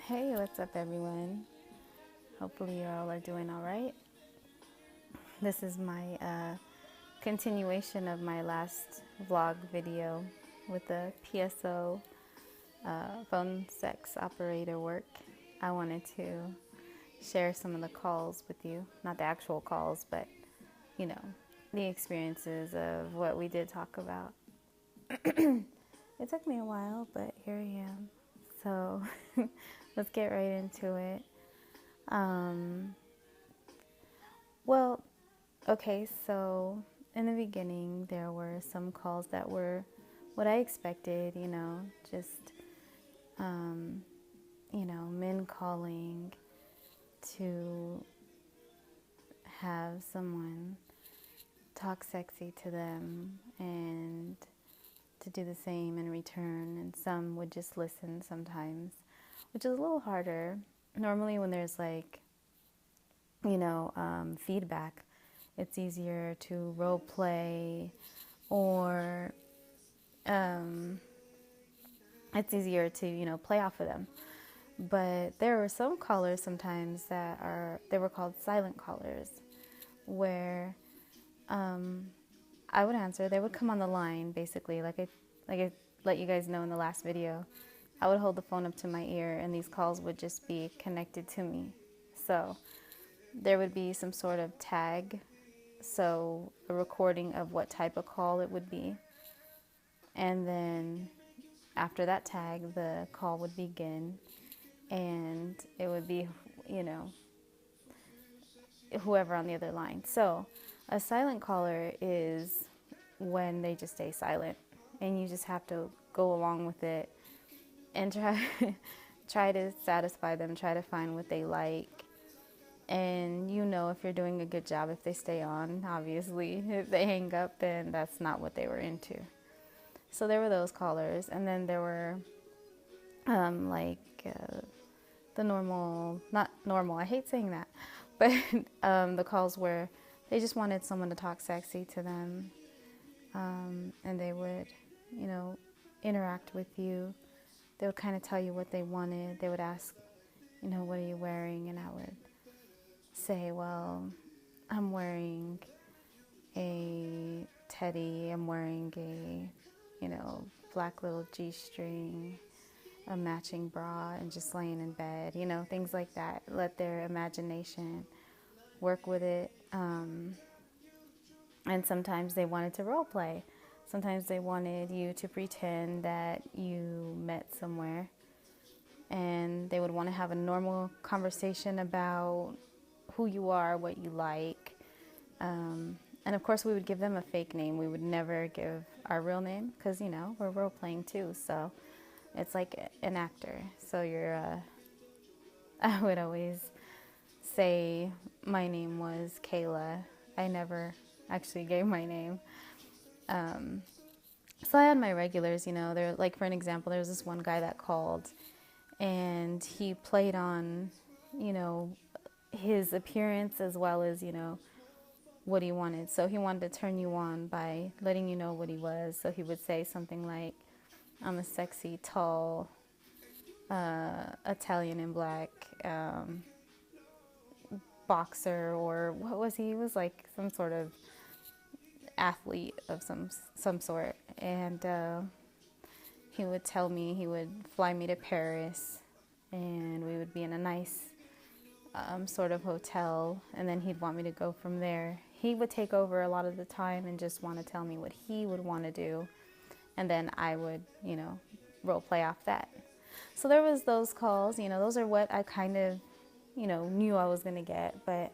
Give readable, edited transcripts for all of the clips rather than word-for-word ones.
Hey, what's up, everyone? Hopefully, you all are doing all right. This is my continuation of my last vlog video with the PSO phone sex operator work. I wanted to share some of the calls with you, not the actual calls, but you know, the experiences of what we did talk about. It took me a while, but here I am. So let's get right into it. Um, well, okay, so in the beginning, there were some calls that were what I expected, just, um, men calling to have someone talk sexy to them and to do the same in return. And some would just listen sometimes, which is a little harder. Normally, when there's feedback, it's easier to role play or it's easier to, play off of them. But there were some callers sometimes they were called silent callers, where I would answer. They would come on the line, basically, like I let you guys know in the last video. I would hold the phone up to my ear, and these calls would just be connected to me. So there would be some sort of tag, so a recording of what type of call it would be. And then after that tag, the call would begin, and it would be, whoever on the other line. So a silent caller is when they just stay silent, and you just have to go along with it and try to satisfy them, try to find what they like. And if you're doing a good job if they stay on. Obviously, if they hang up, then that's not what they were into. So there were those callers, and then there were the normal, not normal, I hate saying that, but the calls where they just wanted someone to talk sexy to them, and they would, interact with you. They would kind of tell you what they wanted. They would ask, what are you wearing? And I would say, well, I'm wearing a teddy, I'm wearing a, black little G-string, a matching bra, and just laying in bed, things like that. Let their imagination work with it. And sometimes they wanted to role play. Sometimes they wanted you to pretend that you met somewhere, and they would want to have a normal conversation about who you are, what you like. And of course, we would give them a fake name. We would never give our real name because, we're role playing too. So it's like an actor. So I would always say my name was Kayla. I never actually gave my name. So I had my regulars, they're like, for an example, there was this one guy that called, and he played on, his appearance as well as, what he wanted. So he wanted to turn you on by letting you know what he was. So he would say something like, I'm a sexy, tall, Italian and black boxer, or what was he? He was like some sort of athlete of some sort. And he would tell me he would fly me to Paris, and we would be in a nice sort of hotel, and then he'd want me to go from there. He would take over a lot of the time and just want to tell me what he would want to do, and then I would, role play off that. So there was those calls, those are what I kind of, knew I was going to get, but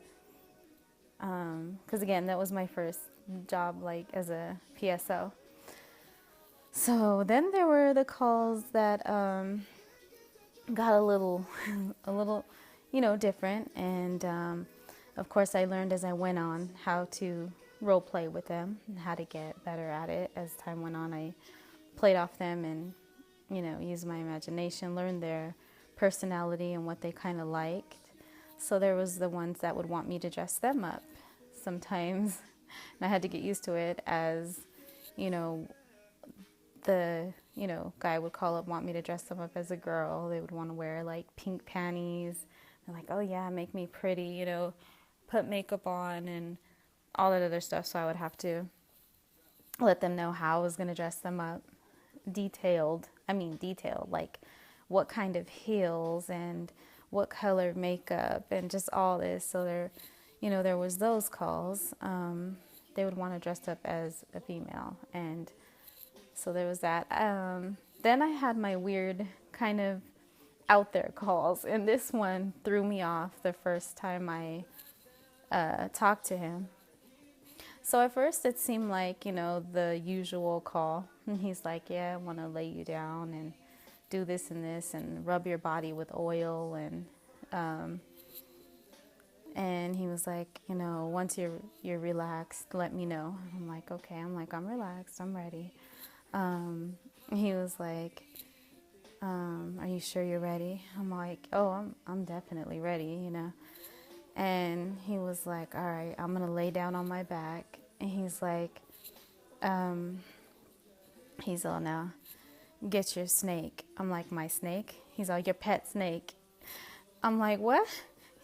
because again, that was my first job, like as a PSO. So then there were the calls that got a little, different. And of course, I learned as I went on how to role play with them and how to get better at it. As time went on, I played off them and, used my imagination, learned their personality and what they kind of liked. So there was the ones that would want me to dress them up sometimes. And I had to get used to it as, the, guy would call up, want me to dress them up as a girl. They would want to wear like pink panties. They're like, oh yeah, make me pretty, put makeup on and all that other stuff. So I would have to let them know how I was going to dress them up. Detailed, like what kind of heels and what color makeup and just all this. So there was those calls. They would want to dress up as a female. And so there was that. Then I had my weird kind of out there calls. And this one threw me off the first time I talked to him. So at first it seemed like, the usual call. And he's like, yeah, I want to lay you down and do this and rub your body with oil. And he was like, once you're relaxed, let me know. I'm like, okay. I'm relaxed. I'm ready. He was like, are you sure you're ready? I'm like, oh, I'm definitely ready, And he was like, all right, I'm going to lay down on my back. And he's like, he's all, now, get your snake. I'm like, my snake? He's all, your pet snake. I'm like, what?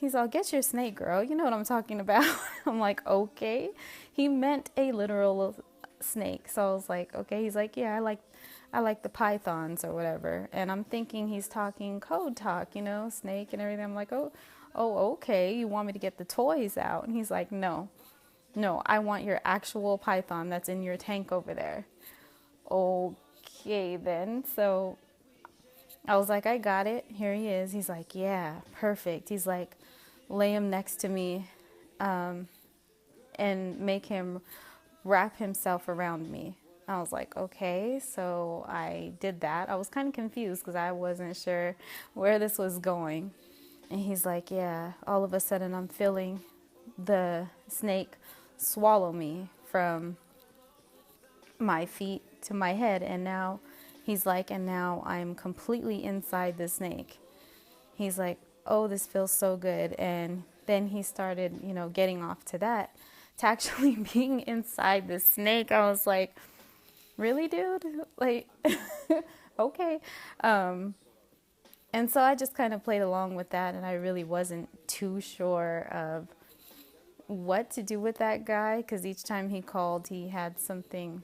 He's all, get your snake, girl. You know what I'm talking about. I'm like, okay. He meant a literal snake. So I was like, okay. He's like, yeah, I like the pythons or whatever. And I'm thinking he's talking code talk, snake and everything. I'm like, oh, okay. You want me to get the toys out? And he's like, no, I want your actual python that's in your tank over there. Okay, then. So I was like, I got it. Here he is. He's like, yeah, perfect. He's like, lay him next to me and make him wrap himself around me. I was like, okay. So I did that. I was kind of confused because I wasn't sure where this was going. And he's like, yeah, all of a sudden I'm feeling the snake swallow me from my feet to my head. And now he's like, and now I'm completely inside the snake. He's like, oh, this feels so good. And then he started, getting off to that, to actually being inside the snake. I was like, really, dude? Like, okay. And so I just kind of played along with that, and I really wasn't too sure of what to do with that guy, because each time he called, he had something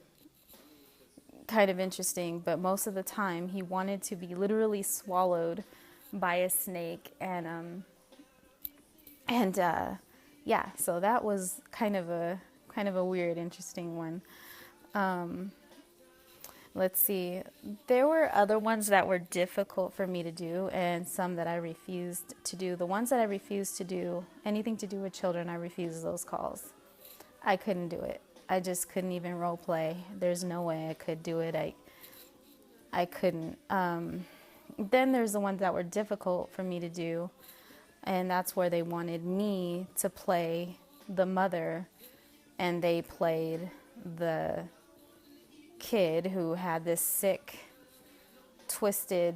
kind of interesting, but most of the time he wanted to be literally swallowed by a snake. Yeah, so that was kind of a weird, interesting one. Let's see. There were other ones that were difficult for me to do and some that I refused to do. The ones that I refused to do, anything to do with children, I refused those calls. I couldn't do it. I just couldn't even role play. There's no way I could do it. I couldn't. Then there's the ones that were difficult for me to do, and that's where they wanted me to play the mother, and they played the kid who had this sick, twisted,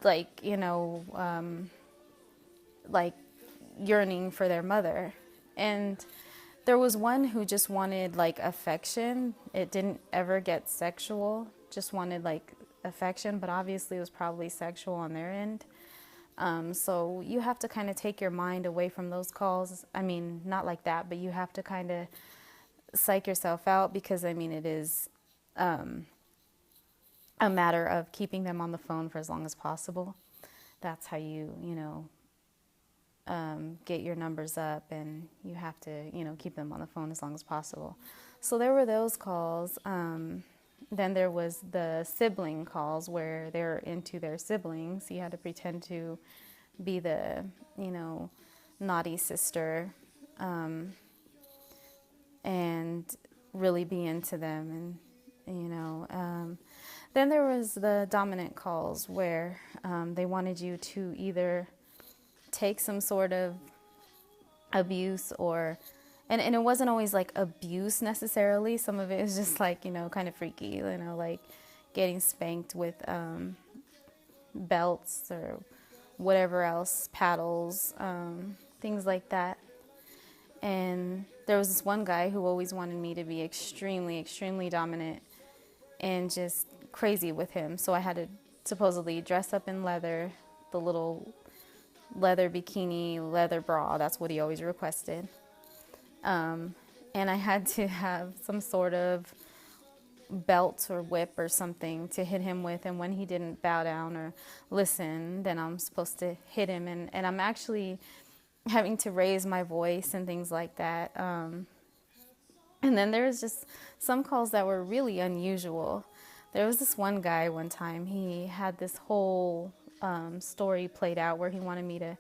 like yearning for their mother. And there was one who just wanted like affection. It didn't ever get sexual, just wanted like affection, but obviously it was probably sexual on their end. So you have to kind of take your mind away from those calls. I mean, not like that, but you have to kind of psych yourself out, because it is a matter of keeping them on the phone for as long as possible. That's how you get your numbers up, and you have to, keep them on the phone as long as possible. So there were those calls. Then there was the sibling calls where they're into their siblings. You had to pretend to be the, naughty sister, and really be into them. And, then there was the dominant calls where they wanted you to either take some sort of abuse and it wasn't always like abuse necessarily. Some of it was just like, kind of freaky, like getting spanked with belts or whatever else, paddles, things like that. And there was this one guy who always wanted me to be extremely, extremely dominant and just crazy with him. So I had to supposedly dress up in leather, the little leather bikini, leather bra. That's what he always requested. And I had to have some sort of belt or whip or something to hit him with. And when he didn't bow down or listen, then I'm supposed to hit him. And I'm actually having to raise my voice and things like that. And then there's just some calls that were really unusual. There was this one guy one time, he had this whole story played out where he wanted me to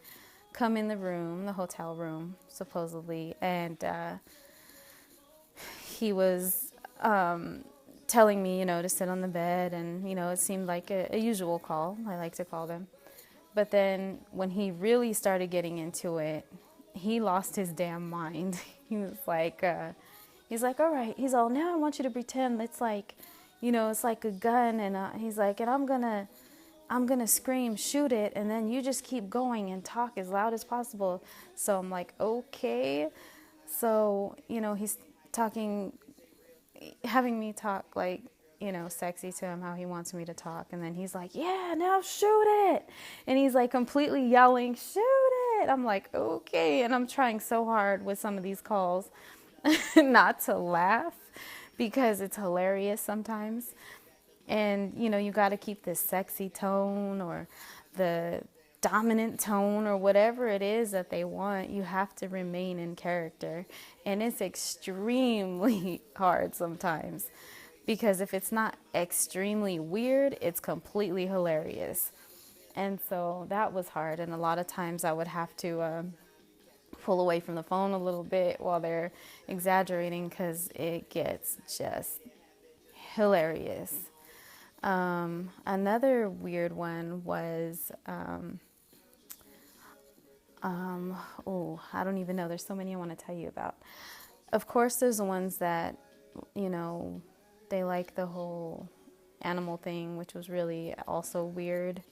come in the room, the hotel room, supposedly, and he was telling me, to sit on the bed, and, it seemed like a usual call, I like to call them. But then when he really started getting into it, he lost his damn mind. He was like, all right. He's all, now I want you to pretend it's like, it's like a gun. And he's like, and I'm gonna scream, shoot it. And then you just keep going and talk as loud as possible. So I'm like, okay. So, he's having me talk like, sexy to him, how he wants me to talk. And then he's like, yeah, now shoot it. And he's like completely yelling, shoot it. I'm like, okay. And I'm trying so hard with some of these calls not to laugh because it's hilarious sometimes. And, you got to keep this sexy tone or the dominant tone or whatever it is that they want. You have to remain in character. And it's extremely hard sometimes because if it's not extremely weird, it's completely hilarious. And so that was hard. And a lot of times I would have to pull away from the phone a little bit while they're exaggerating because it gets just hilarious. Another weird one was, I don't even know. There's so many I want to tell you about. Of course, there's the ones that, they like the whole animal thing, which was really also weird.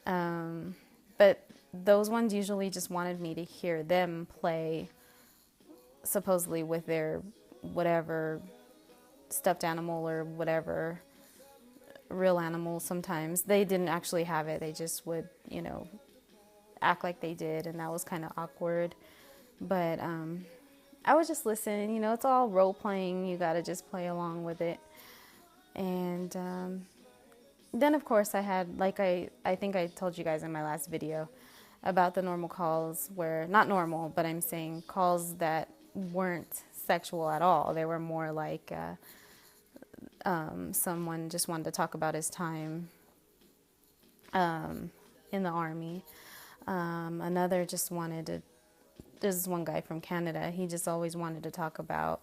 But those ones usually just wanted me to hear them play, supposedly with their whatever stuffed animal or whatever real animal. Sometimes they didn't actually have it. They just would, act like they did, and that was kind of awkward. But I was just listening. It's all role playing. You got to just play along with it. And then, of course, I had, like I think I told you guys in my last video about the normal calls where, not normal, but I'm saying calls that weren't sexual at all. They were more like someone just wanted to talk about his time in the Army. Another just wanted to, there's this one guy from Canada, he just always wanted to talk about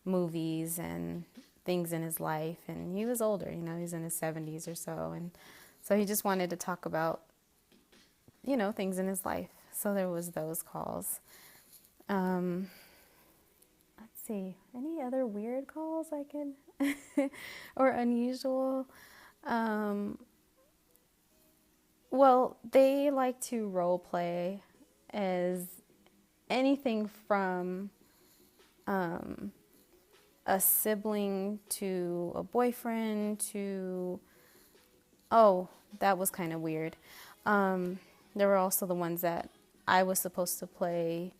movies and things in his life, and he was older, he's in his 70s or so, and so he just wanted to talk about, things in his life. So there was those calls. Let's see, any other weird calls I can, or unusual? Well, they like to role play as anything from a sibling to a boyfriend to, that was kind of weird. There were also the ones that I was supposed to play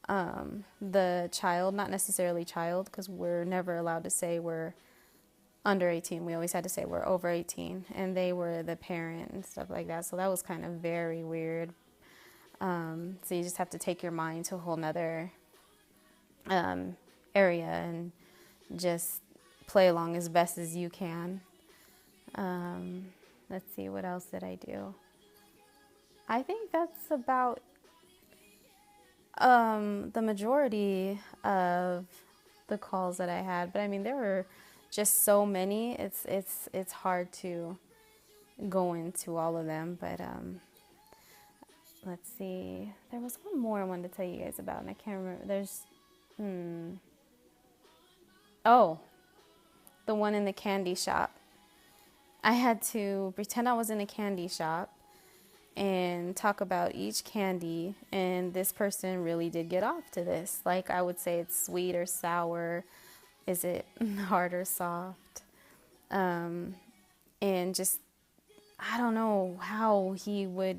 the child, not necessarily child, because we're never allowed to say we're under 18. We always had to say we're over 18, and they were the parent and stuff like that. So that was kind of very weird. So you just have to take your mind to a whole nother area and just play along as best as you can. Let's see, what else did I do? I think that's about the majority of the calls that I had. But I mean, there were just so many. It's hard to go into all of them. But let's see. There was one more I wanted to tell you guys about, and I can't remember. There's the one in the candy shop. I had to pretend I was in a candy shop and talk about each candy, and this person really did get off to this. Like, I would say it's sweet or sour. Is it hard or soft? And just, I don't know how he would